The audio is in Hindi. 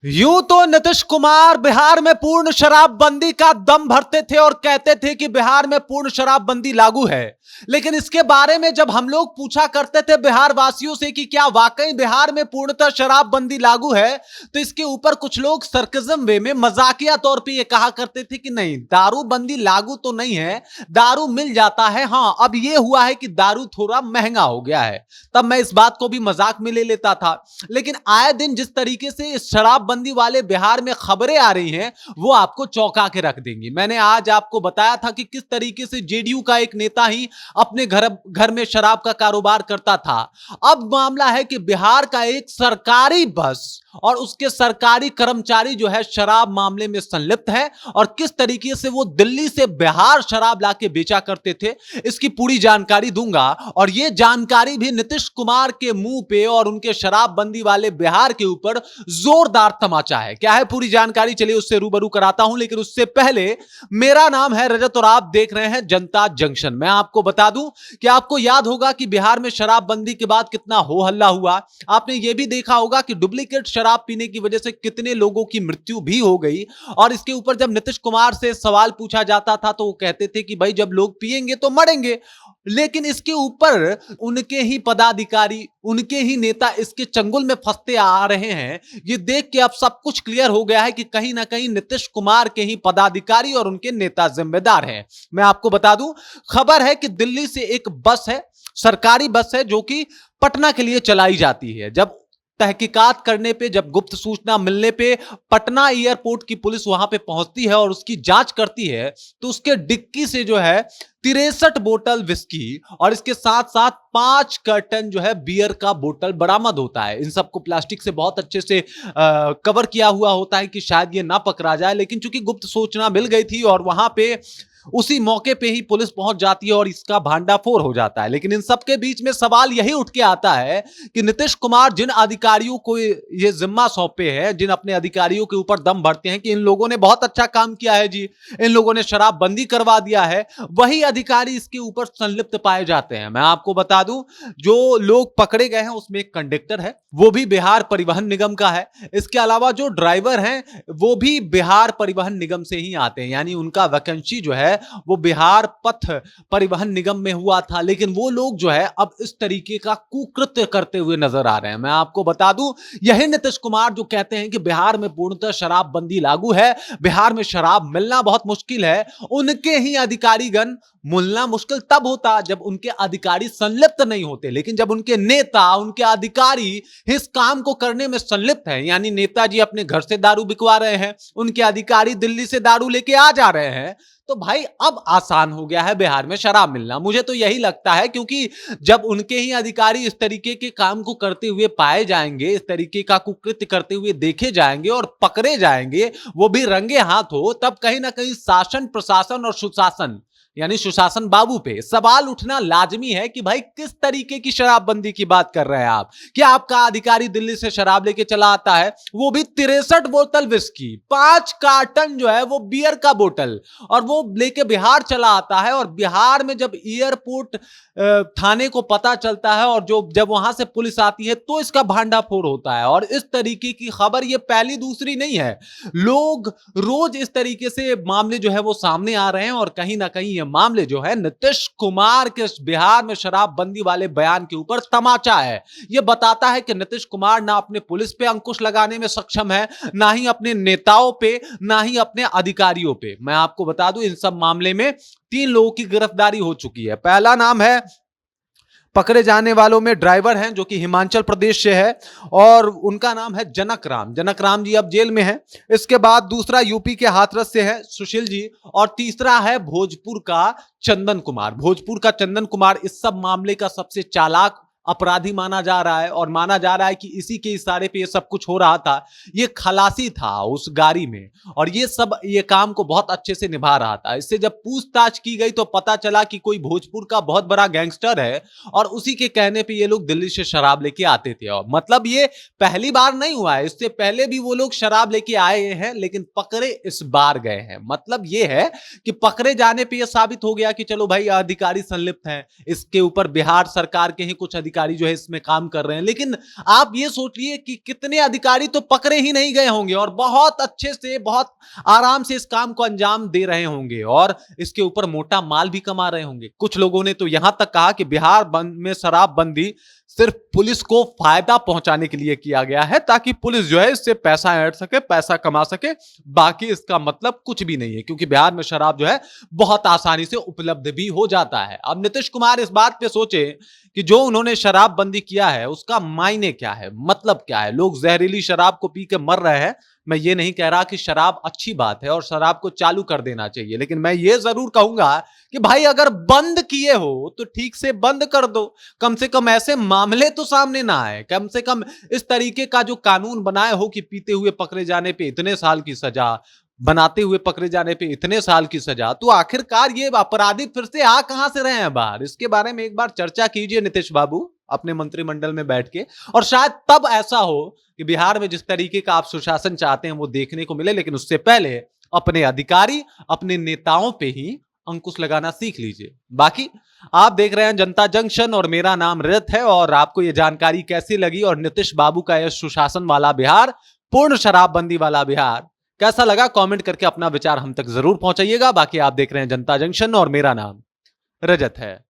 यूं तो नीतीश कुमार बिहार में पूर्ण शराबबंदी का दम भरते थे और कहते थे कि बिहार में पूर्ण शराबबंदी लागू है। लेकिन इसके बारे में जब हम लोग पूछा करते थे बिहार वासियों से कि क्या वाकई बिहार में पूर्णतः शराबबंदी लागू है, तो इसके ऊपर कुछ लोग सरकजम वे में मजाकिया तौर पे ये कहा करते थे कि नहीं, दारूबंदी लागू तो नहीं है, दारू मिल जाता है। हाँ, अब ये हुआ है कि दारू थोड़ा महंगा हो गया है। तब मैं इस बात को भी मजाक में ले लेता था। लेकिन आए दिन जिस तरीके से इस शराबबंदी वाले बिहार में खबरें आ रही हैं, वो आपको चौंका के रख देंगी। मैंने आज आपको बताया था कि किस तरीके से जेडीयू का एक नेता ही अपने घर में शराब का कारोबार करता था। अब मामला है कि बिहार का एक सरकारी बस और उसके सरकारी कर्मचारी जो है शराब मामले में संलिप्त है, और किस तरीके से वो दिल्ली से बिहार शराब लाके बेचा करते थे, इसकी पूरी जानकारी दूंगा। और ये जानकारी भी नीतीश कुमार के मुंह पे और उनके शराबबंदी वाले बिहार के ऊपर जोरदार तमाचा है। क्या है पूरी जानकारी, चलिए उससे रूबरू कराता हूं। लेकिन उससे पहले, मेरा नाम है रजत और आप देख रहे हैं जनता जंक्शन। मैं आपको बता दूं कि आपको याद होगा कि बिहार में शराबबंदी के बाद कितना हो हल्ला हुआ। आपने यह भी देखा होगा कि डुप्लीकेट शराब पीने की वजह से कितने लोगों की मृत्यु भी हो गई। और इसके ऊपर जब नीतीश कुमार से सवाल पूछा जाता था तो वो कहते थे कि भाई जब लोग पिएंगे तो मरेंगे। लेकिन इसके ऊपर उनके ही पदाधिकारी, उनके ही नेता इसके चंगुल में फंसते आ रहे हैं। ये देख के अब सब कुछ क्लियर हो गया है कि कहीं ना कहीं नीतीश कुमार के ही पदाधिकारी और उनके नेता जिम्मेदार हैं। मैं आपको बता दूं, खबर है कि दिल्ली से एक बस है, सरकारी बस है, जो कि पटना के लिए चलाई जाती है। जब तहकीकात करने पे, जब गुप्त सूचना मिलने पे पटना एयरपोर्ट की पुलिस वहां पे पहुंचती है और उसकी जांच करती है, तो उसके डिक्की से जो है 63 बोतल विस्की और इसके साथ साथ 5 कर्टन जो है बियर का बोतल बरामद होता है। इन सबको प्लास्टिक से बहुत अच्छे से कवर किया हुआ होता है कि शायद ये ना पकड़ा जाए। लेकिन चूंकि गुप्त सूचना मिल गई थी और वहां पे उसी मौके पे ही पुलिस पहुंच जाती है और इसका भांडाफोड़ हो जाता है। लेकिन इन सबके बीच में सवाल यही उठ के आता है कि नीतीश कुमार जिन अधिकारियों को ये जिम्मा सौंपे हैं, जिन अपने अधिकारियों के ऊपर दम भरते हैं कि इन लोगों ने बहुत अच्छा काम किया है जी, इन लोगों ने शराबबंदी करवा दिया है, वही अधिकारी इसके ऊपर संलिप्त पाए जाते हैं। मैं आपको बता दूं, जो लोग पकड़े गए हैं उसमें एक कंडक्टर है, वो भी बिहार परिवहन निगम का है। इसके अलावा जो ड्राइवर हैं वो भी बिहार परिवहन निगम से ही आते हैं, यानी उनका वैकेंसी जो है वो बिहार पथ परिवहन निगम में हुआ था। लेकिन वो लोग जो है अब इस तरीके का कुकृत्य करते हुए नजर आ रहे हैं। मैं आपको बता दूं, यही नीतीश कुमार जो कहते हैं कि बिहार में पूर्णतः शराबबंदी लागू है, बिहार में शराब मिलना बहुत मुश्किल है, उनके ही अधिकारीगण, मिलना मुश्किल तब होता जब उनके अधिकारी संलिप्त नहीं होते। लेकिन जब उनके नेता, उनके अधिकारी इस काम को करने में संलिप्त हैं, यानी नेताजी अपने घर से दारू बिकवा रहे हैं, उनके अधिकारी दिल्ली से दारू लेके आ जा रहे हैं, तो भाई अब आसान हो गया है बिहार में शराब मिलना। मुझे तो यही लगता है, क्योंकि जब उनके ही अधिकारी इस तरीके के काम को करते हुए पाए जाएंगे, इस तरीके का कुकृत्य करते हुए देखे जाएंगे और पकड़े जाएंगे, वो भी रंगे हाथ हो, तब कहीं ना कहीं शासन, प्रशासन और सुशासन, यानी सुशासन बाबू पे सवाल उठना लाजमी है कि भाई किस तरीके की शराबबंदी की बात कर रहे हैं आप। क्या आपका अधिकारी दिल्ली से शराब लेके चला आता है, वो भी 63 बोतल विस्की, 5 कार्टन जो है वो बियर का बोतल, और वो लेके बिहार चला आता है। और बिहार में जब एयरपोर्ट थाने को पता चलता है और जो जब वहां से पुलिस आती है तो इसका भांडाफोड़ होता है। और इस तरीके की खबर ये पहली दूसरी नहीं है, लोग रोज इस तरीके से मामले जो है वो सामने आ रहे हैं। और कहीं ना कहीं ये मामले जो है नीतीश कुमार के बिहार में शराबबंदी वाले बयान के ऊपर तमाचा है। ये बताता है कि नीतीश कुमार ना अपने पुलिस पे अंकुश लगाने में सक्षम है, ना ही अपने नेताओं पे, ना ही अपने अधिकारियों पे। मैं आपको बता दूं, इन सब मामले में 3 लोगों की गिरफ्तारी हो चुकी है। पहला नाम है, पकड़े जाने वालों में ड्राइवर हैं जो कि हिमाचल प्रदेश से है, और उनका नाम है जनक राम। जनक राम जी अब जेल में हैं। इसके बाद दूसरा यूपी के हाथरस से है सुशील जी, और तीसरा है भोजपुर का चंदन कुमार। भोजपुर का चंदन कुमार इस सब मामले का सबसे चालाक अपराधी माना जा रहा है, और माना जा रहा है कि इसी के इशारे पे ये सब कुछ हो रहा था। ये खलासी था उस गाड़ी में, और ये काम को बहुत अच्छे से निभा रहा था। इससे जब पूछताछ की गई तो पता चला कि कोई भोजपुर का बहुत बड़ा गैंगस्टर है, और उसी के कहने पे ये लोग दिल्ली से शराब लेके आते थे। और मतलब ये पहली बार नहीं हुआ है, इससे पहले भी वो लोग शराब लेके आए हैं, लेकिन पकड़े इस बार गए हैं। मतलब ये है कि पकड़े जाने पे ये साबित हो गया कि चलो भाई अधिकारी संलिप्त हैं। इसके ऊपर बिहार सरकार के ही कुछ अधिकारी अधिकारी जो है इसमें काम कर रहे हैं, लेकिन आप ये सोचिए कि कितने अधिकारी तो पकड़े ही नहीं गए होंगे और बहुत अच्छे से, बहुत आराम से इस काम को अंजाम दे रहे होंगे और इसके ऊपर मोटा माल भी कमा रहे होंगे। कुछ लोगों ने तो यहां तक कहा कि बिहार बंद में शराबबंदी सिर्फ पुलिस को फायदा पहुंचाने के लिए किया गया है, ताकि पुलिस जो है इससे पैसा ऐंठ सके, पैसा कमा सके। बाकी इसका मतलब कुछ भी नहीं है, क्योंकि बिहार में शराब जो है बहुत आसानी से उपलब्ध भी हो जाता है। अब नीतीश कुमार इस बात पे सोचे कि जो उन्होंने शराबबंदी किया है उसका मायने क्या है, मतलब क्या है। लोग जहरीली शराब को पी के मर रहे हैं। मैं ये नहीं कह रहा कि शराब अच्छी बात है और शराब को चालू कर देना चाहिए, लेकिन मैं ये जरूर कहूंगा कि भाई अगर बंद किए हो तो ठीक से बंद कर दो। कम से कम ऐसे मामले तो सामने ना आए। कम से कम इस तरीके का जो कानून बनाए हो कि पीते हुए पकड़े जाने पे इतने साल की सजा, बनाते हुए पकड़े जाने पे इतने साल की सजा, तो आखिरकार ये अपराधी फिर से आ कहां से रहे हैं बाहर। इसके बारे में एक बार चर्चा कीजिए नीतीश बाबू अपने मंत्रिमंडल में बैठ के, और शायद तब ऐसा हो कि बिहार में जिस तरीके का आप सुशासन चाहते हैं वो देखने को मिले। लेकिन उससे पहले अपने अधिकारी, अपने नेताओं पे ही अंकुश लगाना सीख लीजिए। बाकी आप देख रहे हैं जनता जंक्शन और मेरा नाम रजत है। और आपको यह जानकारी कैसी लगी और नीतीश बाबू का यह सुशासन वाला बिहार, पूर्ण शराबबंदी वाला बिहार कैसा लगा, कमेंट करके अपना विचार हम तक जरूर पहुंचाइएगा। बाकी आप देख रहे हैं जनता जंक्शन और मेरा नाम रजत है।